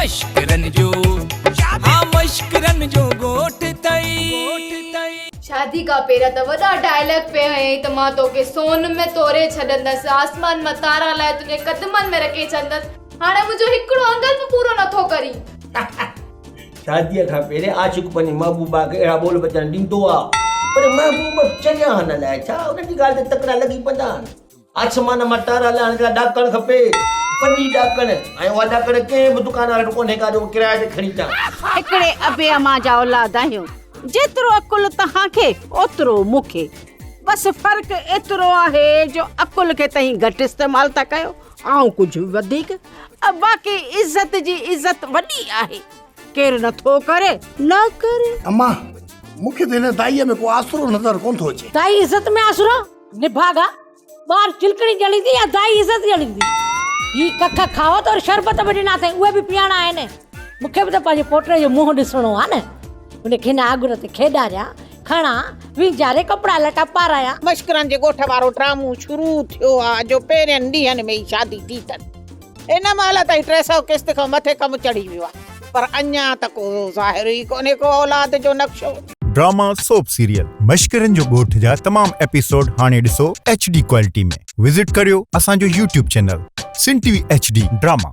मश्करन जो हाँ मश्करन जो गोठ तई। शादी का पेरा त वॾा डायलॉग पे है त मां तोखे सोन में तोरे छॾंदसि, आसमान में तारा लाइ तुंहिंजे कदमनि में रखे छॾंदसि। हाणे मुंहिंजो हिकिड़ो अंगल बि पूरो नथो करी। शादीअ खां पहिरें आशिक़ पंहिंजी महबूबा खे अहिड़ा बोल बचन ॾींदो आहे, पर महबूब चङा हन लाइ छा उनजी ॻाल्हि ते तकिड़ा लॻी पवंदा आहिनि। आसमान मां तारा लाहिण जे लाइ ॾाकणु खपे, पनी ॾाकण, ऐं उहा ॾाकण कंहिं बि दुकान वारे कोन्हे का जो किराए ते खणी अचां। हिकिड़े अबे अम्मा जा औलाद आहियूं, जेतिरो अकुल तव्हांखे ओतिरो मूंखे, बसि फ़र्क़ु एतिरो आहे जो अकुल खे तव्हीं घटि इस्तेमालु था कयो ऐं कुझु वधीक। बाक़ी इज़त जी इज़त वॾी आहे, केरु नथो करे न करे। अम्मा मूंखे त हिन दाईअ में को आसरो नज़र कोन थो अचे। दाई इज़त में आसरो निभागा, ॿार चिलकड़ी ॼणींदी या दाई इज़त ॼणींदी? ही कख खाओ त शरबत बि ॾिना अथई, उहे बि पीअणा आहिनि। मूंखे बि त पंहिंजे पोटे जो मुंहुं ॾिसणो आहे न। उनखे न आगुर ते खेॾारियां, खणा विंजारे कपिड़ा लटा पारायां। मश्करनि जे ॻोठ वारो ड्रामो शुरू थियो आहे जो पहिरियनि ॾींहंनि में ई शादी थी अथनि। इन महिल ताईं 300 किस्त खां मथे कमु चढ़ी वियो आहे, पर अञा त को ज़ाहिर ई कोन्हे को औलाद जो नक्शो। ड्रामा सोप सीरियल मश्करन जो ॻोठ जा तमाम एपिसोड हाणे ॾिसो HD क्वालिटी में। विजिट करियो असांजो YouTube चैनल सिन TV HD ड्रामा।